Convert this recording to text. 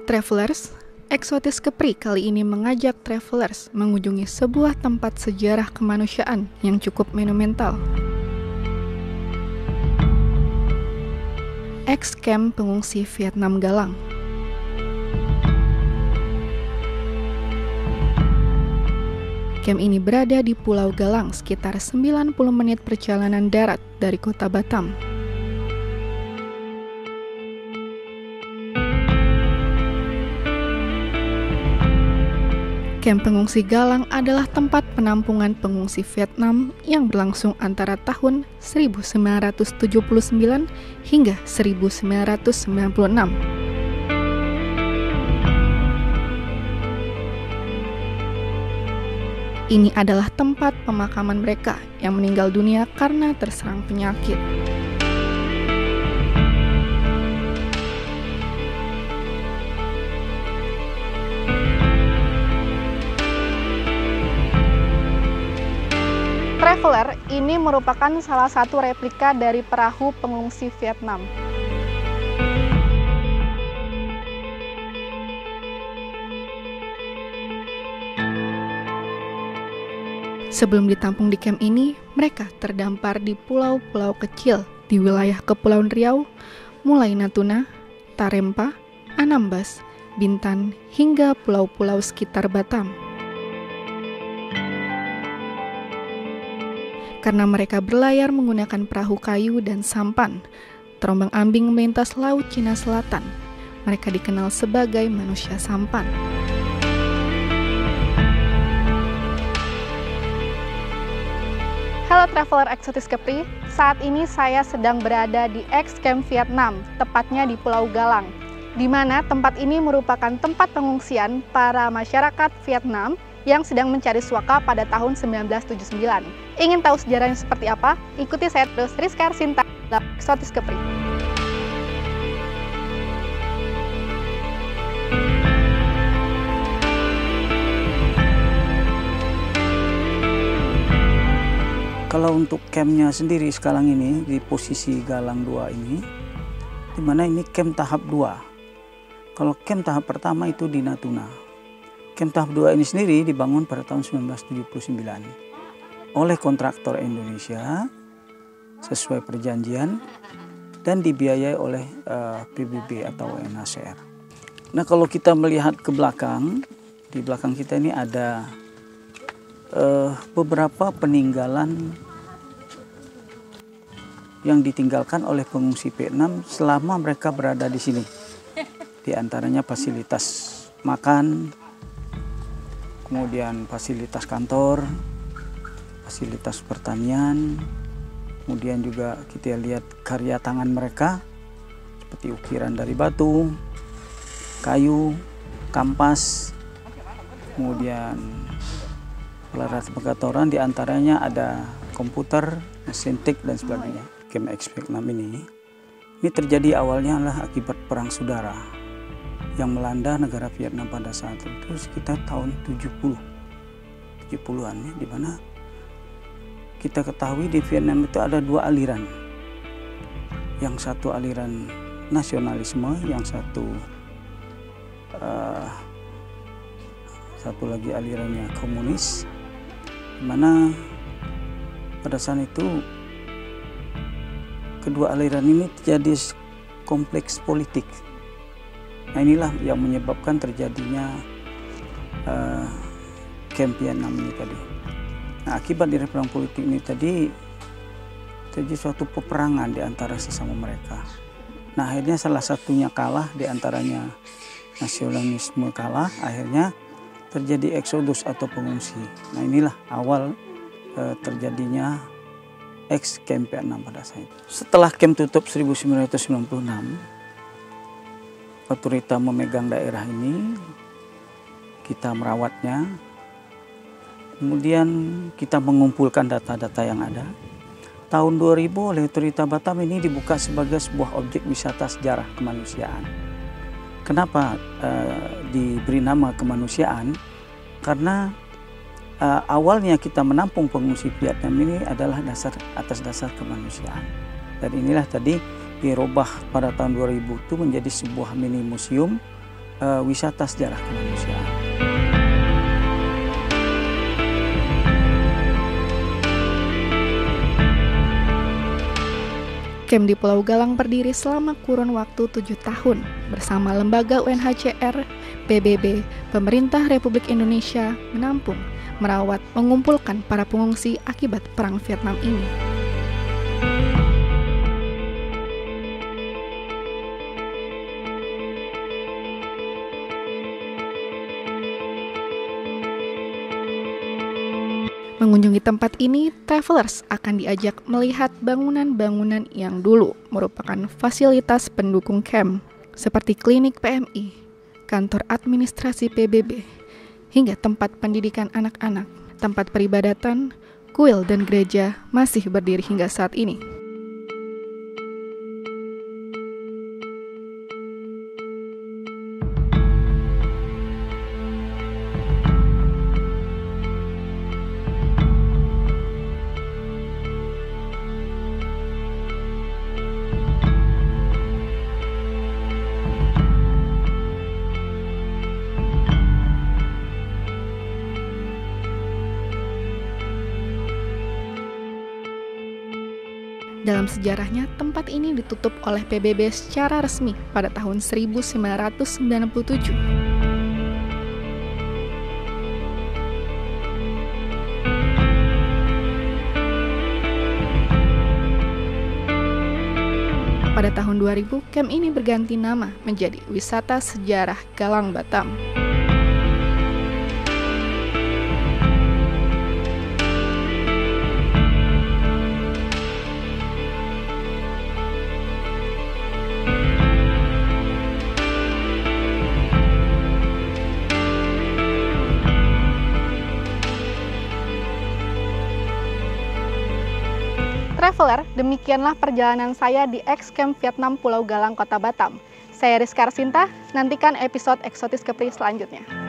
Travelers, Eksotis Kepri kali ini mengajak travelers mengunjungi sebuah tempat sejarah kemanusiaan yang cukup monumental. Ex-Camp Pengungsi Vietnam Galang. Camp ini berada di Pulau Galang sekitar 90 menit perjalanan darat dari kota Batam. Camp Pengungsi Galang adalah tempat penampungan pengungsi Vietnam yang berlangsung antara tahun 1979 hingga 1996. Ini adalah tempat pemakaman mereka yang meninggal dunia karena terserang penyakit. Traveler ini merupakan salah satu replika dari perahu pengungsi Vietnam. Sebelum ditampung di camp ini, mereka terdampar di pulau-pulau kecil di wilayah Kepulauan Riau, mulai Natuna, Tarempa, Anambas, Bintan, hingga pulau-pulau sekitar Batam. Karena mereka berlayar menggunakan perahu kayu dan sampan, terombang-ambing melintas Laut Cina Selatan. Mereka dikenal sebagai manusia sampan. Halo traveler Eksotis Kepri, saat ini saya sedang berada di Ex-Camp Vietnam, tepatnya di Pulau Galang, di mana tempat ini merupakan tempat pengungsian para masyarakat Vietnam yang sedang mencari suaka pada tahun 1979. Ingin tahu sejarahnya seperti apa? Ikuti saya terus, Rizka Arsinta, dalam Eksotis Kepri. Kalau untuk campnya sendiri sekarang ini di posisi Galang 2 ini, dimana ini camp tahap 2. Kalau camp tahap pertama itu di Natuna. Camp tahap 2 ini sendiri dibangun pada tahun 1979 oleh kontraktor Indonesia sesuai perjanjian dan dibiayai oleh PBB atau UNHCR. Nah, kalau kita melihat ke belakang, di belakang kita ini ada beberapa peninggalan yang ditinggalkan oleh pengungsi Vietnam selama mereka berada di sini. Di antaranya fasilitas makan, kemudian fasilitas kantor, fasilitas pertanian, kemudian juga kita lihat karya tangan mereka seperti ukiran dari batu, kayu, kampas, kemudian alat pengatoran, diantaranya ada komputer, mesin tik dan sebagainya. Camp Ex-Vietnam ini terjadi awalnya adalah akibat perang saudara yang melanda negara Vietnam pada saat itu sekitar tahun 70-an ya, di mana kita ketahui di Vietnam itu ada dua aliran. Yang satu aliran nasionalisme, yang satu lagi alirannya komunis, di mana pada saat itu kedua aliran ini terjadi kompleks politik. Nah, inilah yang menyebabkan terjadinya camp Vietnam ini tadi. Nah, akibat dari perang politik ini tadi terjadi suatu peperangan di antara sesama mereka. Nah, akhirnya salah satunya kalah, di antaranya nasionalisme kalah, akhirnya terjadi eksodus atau pengungsi. Nah, inilah awal terjadinya ex-camp Vietnam pada saat itu. Setelah camp tutup 1996, otorita memegang daerah ini, kita merawatnya, kemudian kita mengumpulkan data-data yang ada. Tahun 2000 oleh otorita Batam ini dibuka sebagai sebuah objek wisata sejarah kemanusiaan. Kenapa diberi nama kemanusiaan? Karena awalnya kita menampung pengungsi Vietnam ini adalah atas dasar kemanusiaan. Dan inilah tadi dirubah pada tahun 2000 itu menjadi sebuah mini museum wisata sejarah kemanusiaan. Camp di Pulau Galang berdiri selama kurun waktu 7 tahun bersama lembaga UNHCR, PBB, Pemerintah Republik Indonesia menampung, merawat, mengumpulkan para pengungsi akibat Perang Vietnam ini. Mengunjungi tempat ini, travelers akan diajak melihat bangunan-bangunan yang dulu merupakan fasilitas pendukung camp, seperti klinik PMI, kantor administrasi PBB, hingga tempat pendidikan anak-anak, tempat peribadatan, kuil dan gereja masih berdiri hingga saat ini. Dalam sejarahnya, tempat ini ditutup oleh PBB secara resmi pada tahun 1997. Pada tahun 2000, camp ini berganti nama menjadi Wisata Sejarah Galang Batam. Traveler, demikianlah perjalanan saya di Ex-Camp Vietnam Pulau Galang, Kota Batam. Saya Rizka Arsinta, nantikan episode Eksotis Kepri selanjutnya.